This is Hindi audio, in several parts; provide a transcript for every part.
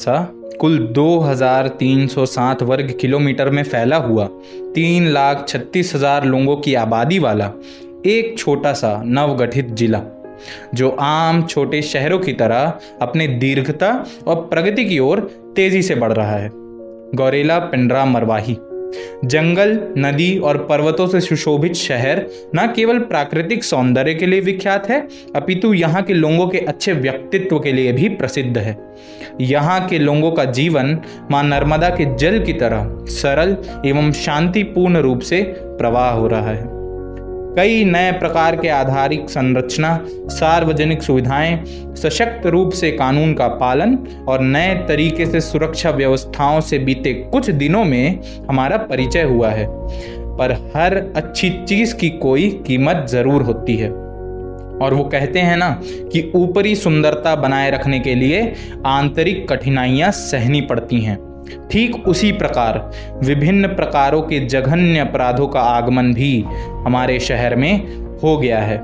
सा कुल 2307 वर्ग किलोमीटर में फैला हुआ 3,36,000 लोगों की आबादी वाला एक छोटा सा नवगठित जिला, जो आम छोटे शहरों की तरह अपने दीर्घता और प्रगति की ओर तेजी से बढ़ रहा है। गौरेला पिंडरा मरवाही जंगल, नदी और पर्वतों से सुशोभित शहर न केवल प्राकृतिक सौंदर्य के लिए विख्यात है, अपितु यहाँ के लोगों के अच्छे व्यक्तित्व के लिए भी प्रसिद्ध है। यहाँ के लोगों का जीवन मां नर्मदा के जल की तरह सरल एवं शांतिपूर्ण रूप से प्रवाह हो रहा है। कई नए प्रकार के आधारिक संरचना, सार्वजनिक सुविधाएं, सशक्त रूप से कानून का पालन और नए तरीके से सुरक्षा व्यवस्थाओं से बीते कुछ दिनों में हमारा परिचय हुआ है। पर हर अच्छी चीज की कोई कीमत जरूर होती है, और वो कहते हैं ना कि ऊपरी सुंदरता बनाए रखने के लिए आंतरिक कठिनाइयां सहनी पड़ती हैं। ठीक उसी प्रकार विभिन्न प्रकारों के जघन्य अपराधों का आगमन भी हमारे शहर में हो गया है।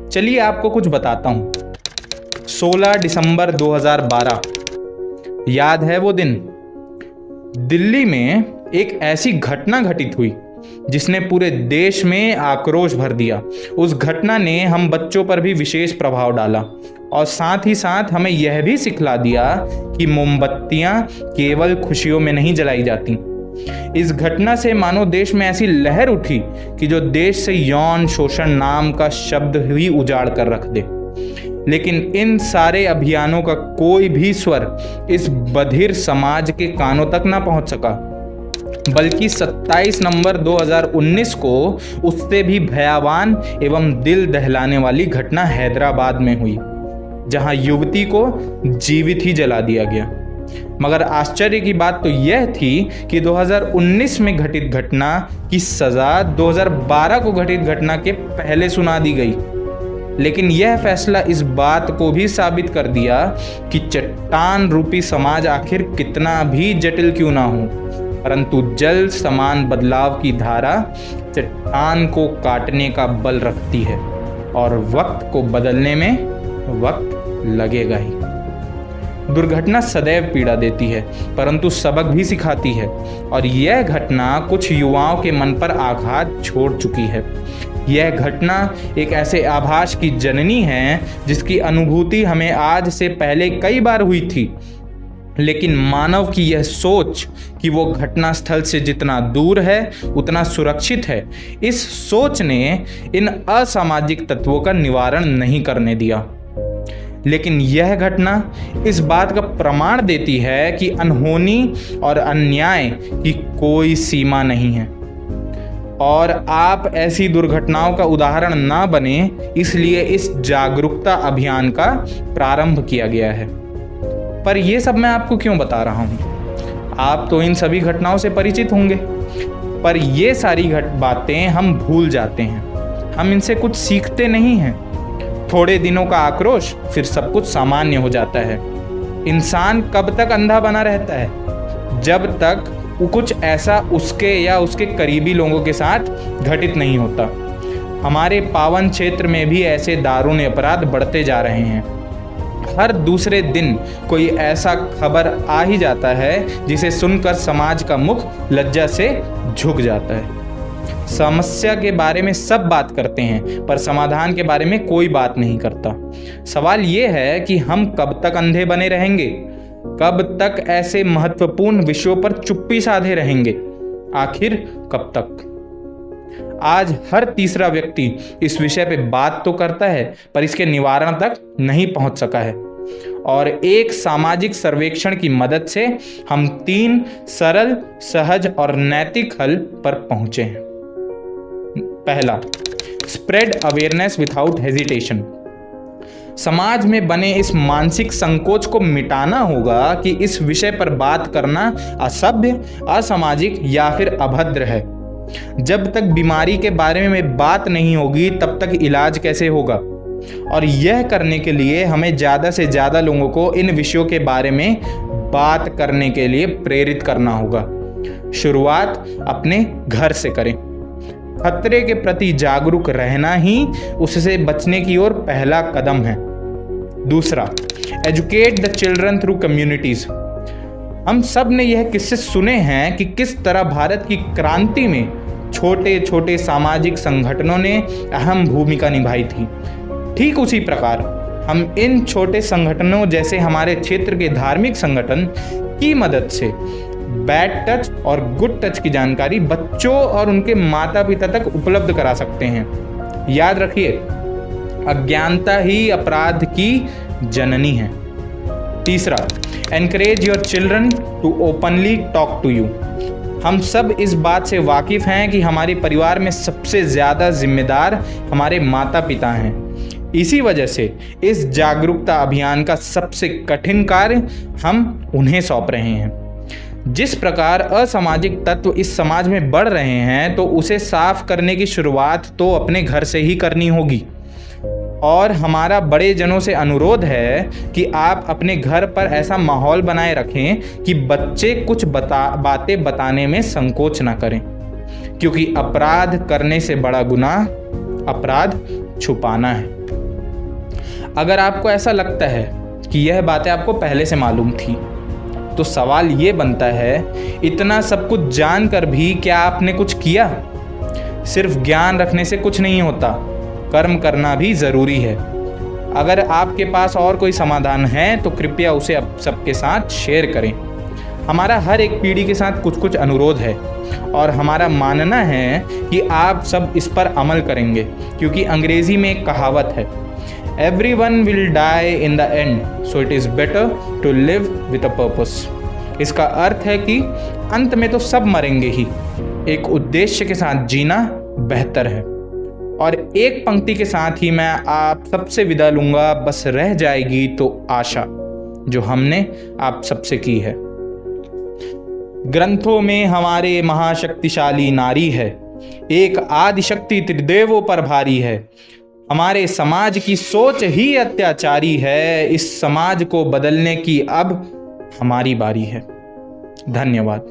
चलिए आपको कुछ बताता हूं। 16 दिसंबर 2012, याद है वो दिन? दिल्ली में एक ऐसी घटना घटित हुई जिसने पूरे देश में आक्रोश भर दिया। उस घटना ने हम बच्चों पर भी विशेष प्रभाव डाला और साथ ही साथ हमें यह भी सिखला दिया कि मोमबत्तियां केवल खुशियों में नहीं जलाई जाती। इस घटना से मानो देश में ऐसी लहर उठी कि जो देश से यौन शोषण नाम का शब्द ही उजाड़ कर रख दे। लेकिन इन सारे अभियानों का कोई भी स्वर इस बधिर समाज के कानों तक ना पहुंच सका, बल्कि 27 नवंबर 2019 को उससे भी भयावान एवं दिल दहलाने वाली घटना हैदराबाद में हुई, जहां युवती को जीवित ही जला दिया गया। मगर आश्चर्य की बात तो यह थी कि 2019 में घटित घटना की सजा 2012 को घटित घटना के पहले सुना दी गई। लेकिन यह फैसला इस बात को भी साबित कर दिया कि चट्टान रूपी समाज आखिर कितना भी जटिल क्यों ना हो, परंतु जल समान बदलाव की धारा चट्टान को काटने का बल रखती है, और वक्त को बदलने में वक्त लगेगा ही। दुर्घटना सदैव पीड़ा देती है, परंतु सबक भी सिखाती है, और यह घटना कुछ युवाओं के मन पर आघात छोड़ चुकी है। यह घटना एक ऐसे आभास की जननी है जिसकी अनुभूति हमें आज से पहले कई बार हुई थी, लेकिन मानव की यह सोच कि वो घटना स्थल से जितना दूर है उतना सुरक्षित है, इस सोच ने इन असामाजिक तत्वों का निवारण नहीं करने दिया। लेकिन यह घटना इस बात का प्रमाण देती है कि अनहोनी और अन्याय की कोई सीमा नहीं है, और आप ऐसी दुर्घटनाओं का उदाहरण ना बने, इसलिए इस जागरूकता अभियान का प्रारंभ किया गया है। पर यह सब मैं आपको क्यों बता रहा हूं? आप तो इन सभी घटनाओं से परिचित होंगे, पर ये सारी बातें हम भूल जाते हैं। हम इनसे कुछ सीखते नहीं हैं। थोड़े दिनों का आक्रोश, फिर सब कुछ सामान्य हो जाता है। इंसान कब तक अंधा बना रहता है? जब तक वो कुछ ऐसा उसके या उसके करीबी लोगों के साथ घटित नहीं होता। हमारे पावन क्षेत्र में भी ऐसे दारुण अपराध बढ़ते जा रहे हैं। हर दूसरे दिन कोई ऐसा खबर आ ही जाता है जिसे सुनकर समाज का मुख लज्जा से झुक जाता है। समस्या के बारे में सब बात करते हैं, पर समाधान के बारे में कोई बात नहीं करता। सवाल यह है कि हम कब तक अंधे बने रहेंगे? कब तक ऐसे महत्वपूर्ण विषयों पर चुप्पी साधे रहेंगे? आखिर कब तक? आज हर तीसरा व्यक्ति इस विषय पे बात तो करता है, पर इसके निवारण तक नहीं पहुंच सका है। और एक सामाजिक सर्वेक्षण की मदद से हम 3 सरल, सहज और नैतिक हल पर पहुंचे हैं। पहला, स्प्रेड अवेयरनेस विदाउट हेजिटेशन। समाज में बने इस मानसिक संकोच को मिटाना होगा कि इस विषय पर बात करना असभ्य, असामाजिक या फिर अभद्र है। जब तक बीमारी के बारे में बात नहीं होगी, तब तक इलाज कैसे होगा? और यह करने के लिए हमें ज़्यादा से ज़्यादा लोगों को इन विषयों के बारे में बात करने के लिए प्रेरित करना होगा। शुरुआत अपने घर से करें। खतरे के प्रति जागरूक रहना ही उससे बचने की ओर पहला कदम है। दूसरा, educate the children through communities. हम सब ने यह किस्से सुने हैं कि किस तरह भारत की क्रांति में छोटे छोटे सामाजिक संगठनों ने अहम भूमिका निभाई थी। ठीक उसी प्रकार हम इन छोटे संगठनों जैसे हमारे क्षेत्र के धार्मिक संगठन की मदद से बैड टच और गुड टच की जानकारी बच्चों और उनके माता पिता तक उपलब्ध करा सकते हैं। याद रखिए, अज्ञानता ही अपराध की जननी है। तीसरा, encourage your children to openly talk to you. हम सब इस बात से वाकिफ हैं कि हमारे परिवार में सबसे ज़्यादा जिम्मेदार हमारे माता पिता हैं। इसी वजह से इस जागरूकता अभियान का सबसे कठिन कार्य हम उन्हें सौंप रहे हैं। जिस प्रकार असामाजिक तत्व इस समाज में बढ़ रहे हैं तो उसे साफ करने की शुरुआत तो अपने घर से ही करनी होगी। और हमारा बड़े जनों से अनुरोध है कि आप अपने घर पर ऐसा माहौल बनाए रखें कि बच्चे कुछ बातें बताने में संकोच ना करें, क्योंकि अपराध करने से बड़ा गुनाह अपराध छुपाना है। अगर आपको ऐसा लगता है कि यह बातें आपको पहले से मालूम थी, तो सवाल ये बनता है, इतना सब कुछ जानकर भी क्या आपने कुछ किया? सिर्फ ज्ञान रखने से कुछ नहीं होता, कर्म करना भी ज़रूरी है। अगर आपके पास और कोई समाधान है तो कृपया उसे आप सबके साथ शेयर करें। हमारा हर एक पीढ़ी के साथ कुछ कुछ अनुरोध है और हमारा मानना है कि आप सब इस पर अमल करेंगे, क्योंकि अंग्रेजी में एक कहावत है, Everyone will die in the end, so it is better to live with a purpose। इसका अर्थ है कि अंत में तो सब मरेंगे ही, एक उद्देश्य के साथ जीना बेहतर है। और एक पंक्ति के साथ ही मैं आप सबसे विदा लूंगा, बस रह जाएगी तो आशा जो हमने आप सबसे की है। ग्रंथों में हमारे महाशक्तिशाली नारी है, एक आदिशक्ति त्रिदेवों पर भारी है। हमारे समाज की सोच ही अत्याचारी है, इस समाज को बदलने की अब हमारी बारी है। धन्यवाद।